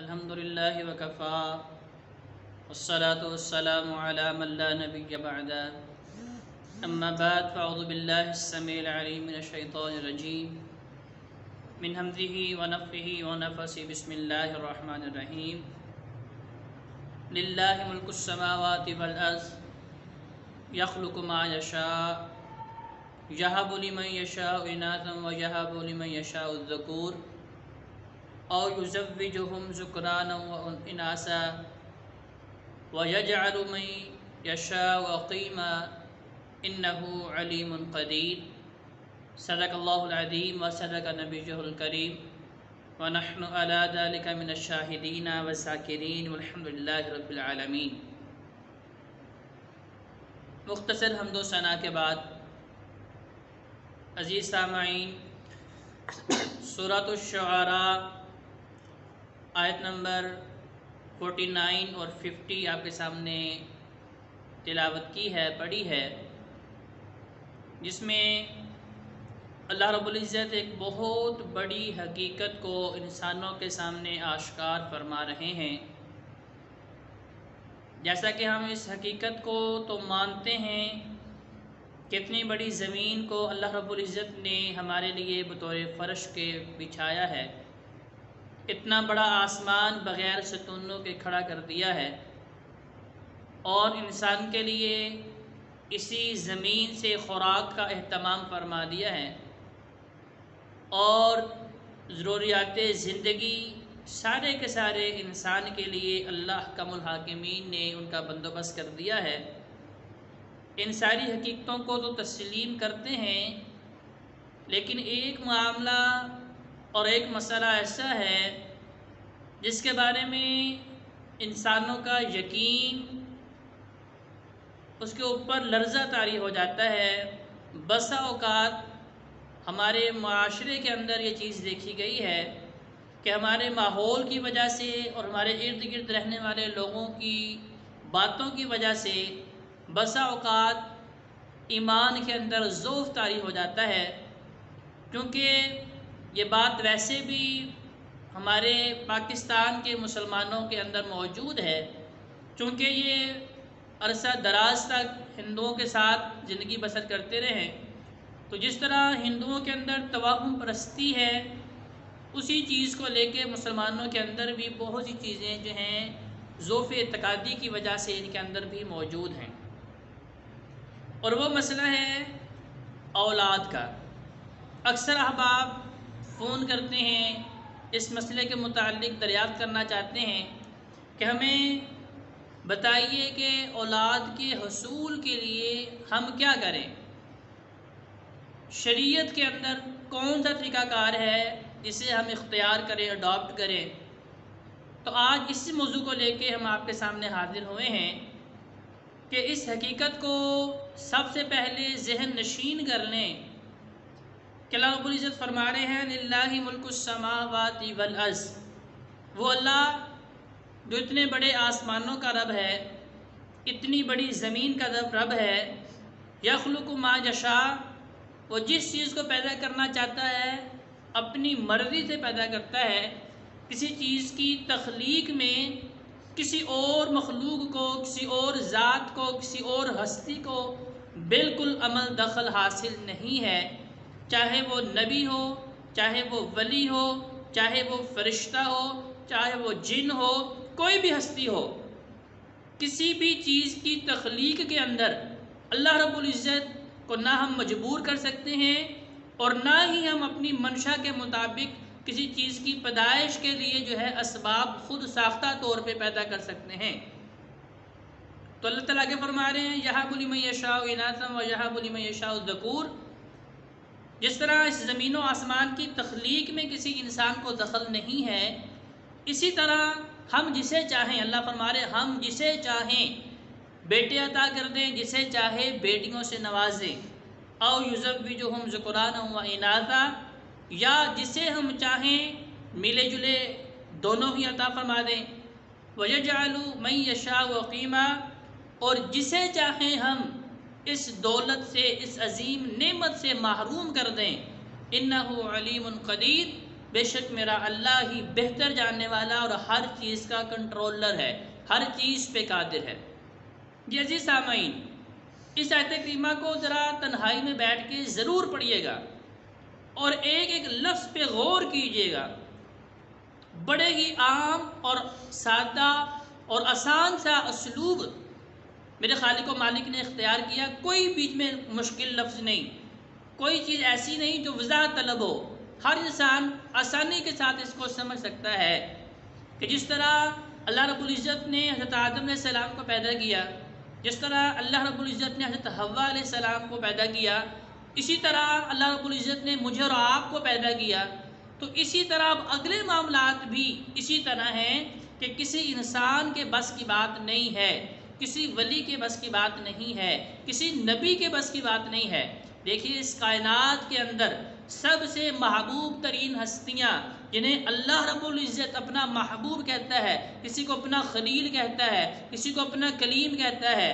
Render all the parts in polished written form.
الحمد لله وكفى والصلاة والسلام على من لا نبي بعده أما بعد فأعوذ بالله السميع العليم من الشيطان الرجيم من همزه ونفخه ونفثه بسم الله الرحمن الرحيم لله ملك السماوات والأرض يخلق ما يشاء يهب لمن يشاء إناثا ويهب لمن يشاء الذكور أو يزوجهم ذكرانا وإناثا ويجعل من يشاء عقيما إنه عليم قدير صدق الله العظيم وصدق نبيه الكريم ونحن على ذلك من الشاهدين والذاكرين والحمد لله رب العالمين۔ مختصر حمد و ثنا کے بعد عزیز سامعین، سورۃ الشعراء آیت نمبر 49 اور 50 آپ کے سامنے تلاوت کی ہے، پڑھی ہے، جس میں اللہ رب العزت ایک بہت بڑی حقیقت کو انسانوں کے سامنے آشکار فرما رہے ہیں۔ جیسا کہ ہم اس حقیقت کو تو مانتے ہیں کہ اتنی بڑی زمین کو اللہ رب العزت نے ہمارے لیے بطور فرش کے بچھایا ہے، اتنا بڑا آسمان بغیر ستونوں کے کھڑا کر دیا ہے، اور انسان کے لیے اسی زمین سے خوراک کا اہتمام فرما دیا ہے، اور ضروریات زندگی سارے کے سارے انسان کے لیے اللہ حکم الحاکمین نے ان کا بندوبست کر دیا ہے۔ ان ساری حقیقتوں کو تو تسلیم کرتے ہیں، لیکن ایک معاملہ اور ایک مسئلہ ایسا ہے جس کے بارے میں انسانوں کا یقین اس کے اوپر لرزہ طاری ہو جاتا ہے۔ بسا اوقات ہمارے معاشرے کے اندر یہ چیز دیکھی گئی ہے کہ ہمارے ماحول کی وجہ سے اور ہمارے ارد گرد رہنے والے لوگوں کی باتوں کی وجہ سے بسا اوقات ایمان کے اندر ضعف طاری ہو جاتا ہے، کیونکہ یہ بات ویسے بھی ہمارے پاکستان کے مسلمانوں کے اندر موجود ہے، چونکہ یہ عرصہ دراز تک ہندوؤں کے ساتھ زندگی بسر کرتے رہے، تو جس طرح ہندوؤں کے اندر توہم پرستی ہے، اسی چیز کو لے کے مسلمانوں کے اندر بھی بہت سی چیزیں جو ہیں ضعف اعتقادی کی وجہ سے ان کے اندر بھی موجود ہیں، اور وہ مسئلہ ہے اولاد کا۔ اکثر احباب فون کرتے ہیں، اس مسئلے کے متعلق دریافت کرنا چاہتے ہیں کہ ہمیں بتائیے کہ اولاد کے حصول کے لیے ہم کیا کریں، شریعت کے اندر کون سا طریقہ کار ہے جسے ہم اختیار کریں، اڈاپٹ کریں۔ تو آج اس موضوع کو لے کے ہم آپ کے سامنے حاضر ہوئے ہیں کہ اس حقیقت کو سب سے پہلے ذہن نشین کر لیں کہ اللہ رب العزت فرما رہے ہیں للہ ملک السماوات والارض، وہ اللہ جو اتنے بڑے آسمانوں کا رب ہے، اتنی بڑی زمین کا رب ہے، یخلق ما یشاء، وہ جس چیز کو پیدا کرنا چاہتا ہے اپنی مرضی سے پیدا کرتا ہے۔ کسی چیز کی تخلیق میں کسی اور مخلوق کو، کسی اور ذات کو، کسی اور ہستی کو بالکل عمل دخل حاصل نہیں ہے، چاہے وہ نبی ہو، چاہے وہ ولی ہو، چاہے وہ فرشتہ ہو، چاہے وہ جن ہو، کوئی بھی ہستی ہو، کسی بھی چیز کی تخلیق کے اندر اللہ رب العزت کو نہ ہم مجبور کر سکتے ہیں اور نہ ہی ہم اپنی منشا کے مطابق کسی چیز کی پیدائش کے لیے جو ہے اسباب خود ساختہ طور پہ پیدا کر سکتے ہیں۔ تو اللہ تعالیٰ کے فرما رہے ہیں یَهَبُ لِمَن يَشَاءُ إِنَاثًا وَيَهَبُ لِمَن يَشَاءُ الذُّكُورَ، جس طرح اس زمین و آسمان کی تخلیق میں کسی انسان کو دخل نہیں ہے، اسی طرح ہم جسے چاہیں، اللہ فرما رہے ہیں ہم جسے چاہیں بیٹے عطا کر دیں، جسے چاہے بیٹیوں سے نواز دیں، او یزوجہم ذکرانا و اناثا، یا جسے ہم چاہیں ملے جلے دونوں ہی عطا فرما دیں، وَيَجْعَلُ مَن يَشَاءُ عَقِيمًا، اور جسے چاہیں ہم اس دولت سے، اس عظیم نعمت سے محروم کر دیں، اِنَّهُ عَلِيمٌ قَدِيرٌ، بے شک میرا اللہ ہی بہتر جاننے والا اور ہر چیز کا کنٹرولر ہے، ہر چیز پہ قادر ہے۔ جی عزیز سامعین، اس آیت کریمہ کو ذرا تنہائی میں بیٹھ کے ضرور پڑھیے گا اور ایک ایک لفظ پہ غور کیجیے گا۔ بڑے ہی عام اور سادہ اور آسان سا اسلوب میرے خالق و مالک نے اختیار کیا، کوئی بیچ میں مشکل لفظ نہیں، کوئی چیز ایسی نہیں جو وضاحت طلب ہو، ہر انسان آسانی کے ساتھ اس کو سمجھ سکتا ہے کہ جس طرح اللہ رب العزت نے حضرت آدم علیہ السلام کو پیدا کیا، جس طرح اللہ رب العزت نے حضرت حوا علیہ السلام کو پیدا کیا، اسی طرح اللہ رب العزت نے مجھے اور آپ کو پیدا کیا، تو اسی طرح اب اگلے معاملات بھی اسی طرح ہیں کہ کسی انسان کے بس کی بات نہیں ہے، کسی ولی کے بس کی بات نہیں ہے، کسی نبی کے بس کی بات نہیں ہے۔ دیکھیے اس کائنات کے اندر سب سے محبوب ترین ہستیاں جنہیں اللہ رب العزت اپنا محبوب کہتا ہے، کسی کو اپنا خلیل کہتا ہے، کسی کو اپنا کلیم کہتا ہے،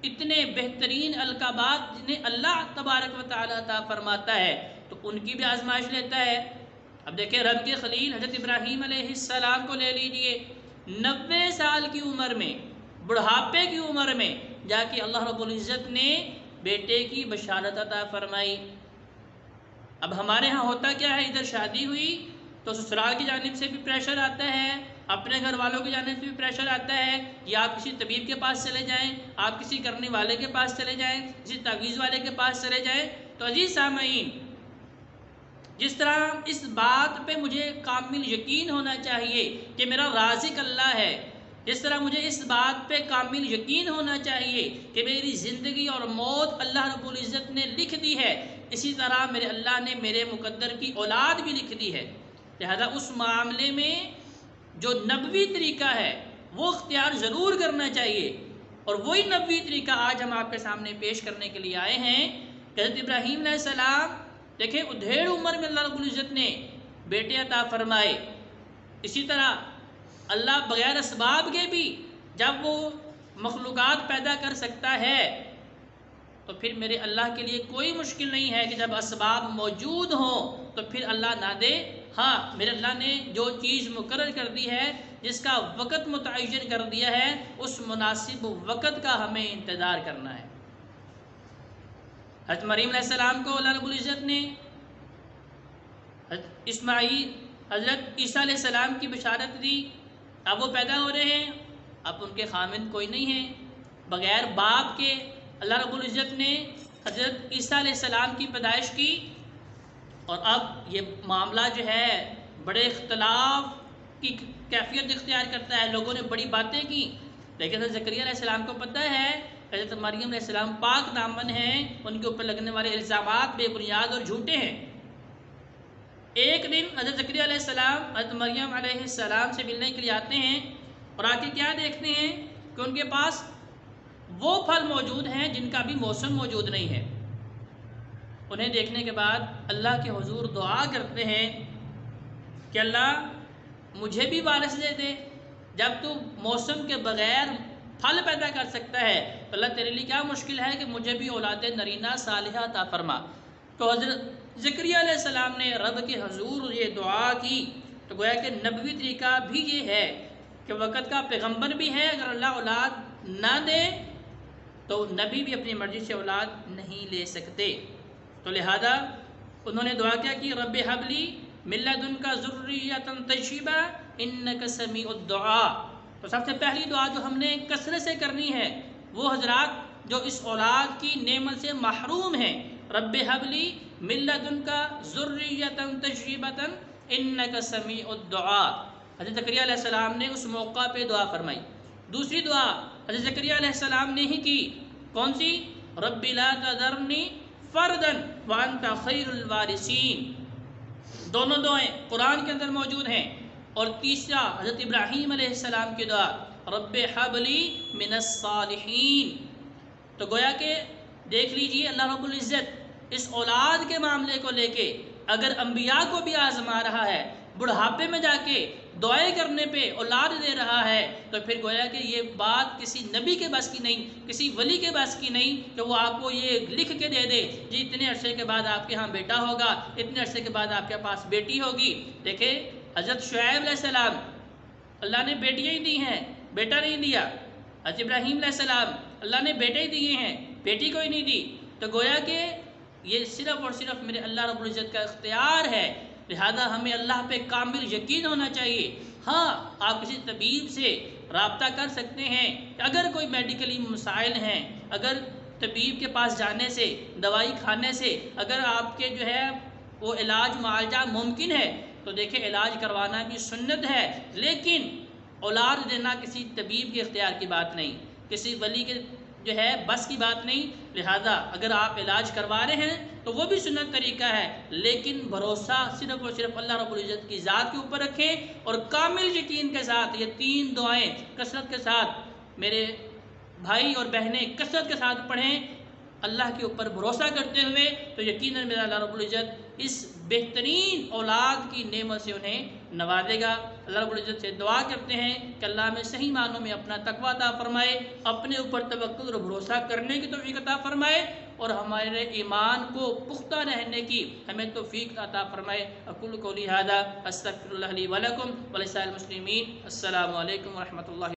اتنے بہترین القابات جنہیں اللہ تبارک و تعالیٰ عطا فرماتا ہے، تو ان کی بھی آزمائش لیتا ہے۔ اب دیکھیں رب کے خلیل حضرت ابراہیم علیہ السلام کو لے لیجئے، 90 سال کی عمر میں، بڑھاپے کی عمر میں جا کے اللہ رب العزت نے بیٹے کی بشارت عطا فرمائی۔ اب ہمارے ہاں ہوتا کیا ہے، ادھر شادی ہوئی تو سسرال کی جانب سے بھی پریشر آتا ہے، اپنے گھر والوں کی جانب سے بھی پریشر آتا ہے، یا آپ کسی طبیب کے پاس چلے جائیں، آپ کسی کرنے والے کے پاس چلے جائیں، کسی تعویذ والے کے پاس چلے جائیں۔ تو عزیز سامعین، جس طرح اس بات پہ مجھے کامل یقین ہونا چاہیے کہ میرا رازق اللہ ہے، جس طرح مجھے اس بات پہ کامل یقین ہونا چاہیے کہ میری زندگی اور موت اللہ رب العزت نے لکھ دی ہے، اسی طرح میرے اللہ نے میرے مقدر کی اولاد بھی لکھ دی ہے۔ لہذا اس معاملے میں جو نبوی طریقہ ہے وہ اختیار ضرور کرنا چاہیے، اور وہی نبوی طریقہ آج ہم آپ کے سامنے پیش کرنے کے لیے آئے ہیں کہ حضرت ابراہیم علیہ السلام دیکھیں ادھیڑ عمر میں اللہ رب العزت نے بیٹے عطا فرمائے۔ اسی طرح اللہ بغیر اسباب کے بھی جب وہ مخلوقات پیدا کر سکتا ہے تو پھر میرے اللہ کے لیے کوئی مشکل نہیں ہے کہ جب اسباب موجود ہوں تو پھر اللہ نہ دے۔ ہاں، میرے اللہ نے جو چیز مقرر کر دی ہے، جس کا وقت متعین کر دیا ہے، اس مناسب وقت کا ہمیں انتظار کرنا ہے۔ حضرت مریم علیہ السلام کو اللہ رب العزت نے اسماعیل حضرت عیسیٰ علیہ السلام کی بشارت دی، اب وہ پیدا ہو رہے ہیں، اب ان کے خامند کوئی نہیں ہے، بغیر باپ کے اللہ رب العزت نے حضرت عیسیٰ علیہ السلام کی پیدائش کی، اور اب یہ معاملہ جو ہے بڑے اختلاف کی کیفیت اختیار کرتا ہے۔ لوگوں نے بڑی باتیں کی، لیکن حضرت زکریا علیہ السلام کو پتہ ہے حضرت مریم علیہ السلام پاک دامن ہیں، ان کے اوپر لگنے والے الزامات بے بنیاد اور جھوٹے ہیں۔ ایک دن حضرت زکریا علیہ السلام حضرت مریم علیہ السلام سے ملنے کے لیے آتے ہیں، اور آ کے کیا دیکھتے ہیں کہ ان کے پاس وہ پھل موجود ہیں جن کا بھی موسم موجود نہیں ہے۔ انہیں دیکھنے کے بعد اللہ کے حضور دعا کرتے ہیں کہ اللہ مجھے بھی وارث دے دے، جب تو موسم کے بغیر پھل پیدا کر سکتا ہے تو اللہ تیرے لیے کیا مشکل ہے کہ مجھے بھی اولاد نرینہ صالحہ عطا فرما۔ تو حضرت زکریا علیہ السلام نے رب کے حضور یہ دعا کی، تو گویا کہ نبوی طریقہ بھی یہ ہے کہ وقت کا پیغمبر بھی ہے، اگر اللہ اولاد نہ دے تو نبی بھی اپنی مرضی سے اولاد نہیں لے سکتے۔ تو لہذا انہوں نے دعا کیا کہ رب حبلی من لدنک ذریۃ طیبہ انک سمیع الدعاء۔ تو سب سے پہلی دعا جو ہم نے کثرت سے کرنی ہے وہ حضرات جو اس اولاد کی نعمت سے محروم ہیں، رب حبلی من لدنک ذریۃ طیبہ انک سمیع الدعاء۔ حضرت زکریا علیہ السلام نے اس موقع پہ دعا فرمائی۔ دوسری دعا حضرت زکریا علیہ السلام نے ہی کی، کون سی؟ رب لا تذرنی فردن وانت خیر الوارثین۔ دونوں دعائیں قرآن کے اندر موجود ہیں۔ اور تیسرا حضرت ابراہیم علیہ السلام کی دعا رب حبلی من الصالحین۔ تو گویا کہ دیکھ لیجئے اللہ رب العزت اس اولاد کے معاملے کو لے کے اگر انبیاء کو بھی آزما رہا ہے بڑھاپے میں جا کے دعائیں کرنے پہ اولاد دے رہا ہے، تو پھر گویا کہ یہ بات کسی نبی کے بس کی نہیں، کسی ولی کے بس کی نہیں کہ وہ آپ کو یہ لکھ کے دے دے جی اتنے عرصے کے بعد آپ کے ہاں بیٹا ہوگا، اتنے عرصے کے بعد آپ کے پاس بیٹی ہوگی۔ دیکھیں حضرت شعیب علیہ السلام، اللہ نے بیٹیاں ہی دی ہیں، بیٹا نہیں دیا۔ حضرت ابراہیم علیہ السلام، اللہ نے بیٹے ہی دیے ہیں، بیٹی کوئی نہیں دی۔ تو گویا کہ یہ صرف اور صرف میرے اللہ رب العزت کا اختیار ہے، لہذا ہمیں اللہ پہ کامل یقین ہونا چاہیے۔ ہاں آپ کسی طبیب سے رابطہ کر سکتے ہیں کہ اگر کوئی میڈیکلی مسائل ہیں، اگر طبیب کے پاس جانے سے، دوائی کھانے سے اگر آپ کے جو ہے وہ علاج معالجہ ممکن ہے تو دیکھیں علاج کروانا بھی سنت ہے، لیکن اولاد دینا کسی طبیب کے اختیار کی بات نہیں، کسی ولی کے جو ہے بس کی بات نہیں۔ لہذا اگر آپ علاج کروا رہے ہیں تو وہ بھی سنت طریقہ ہے، لیکن بھروسہ صرف اور صرف اللہ رب العزت کی ذات کے اوپر رکھیں اور کامل یقین کے ساتھ یہ 3 دعائیں کثرت کے ساتھ میرے بھائی اور بہنیں کثرت کے ساتھ پڑھیں، اللہ کے اوپر بھروسہ کرتے ہوئے، تو یقیناً میرا اللہ رب العزت اس بہترین اولاد کی نعمت سے انہیں نوازے گا۔ اللہ رب العزت سے دعا کرتے ہیں کہ اللہ ہمیں صحیح معنوں میں اپنا تقویٰ عطا فرمائے، اپنے اوپر توکل اور بھروسہ کرنے کی توفیق عطا فرمائے، اور ہمارے ایمان کو پختہ رہنے کی ہمیں توفیق عطا فرمائے۔ اقول قولی ھذا استغفر اللہ لی ولکم ولسائر المسلمین۔ السلام علیکم ورحمۃ اللہ۔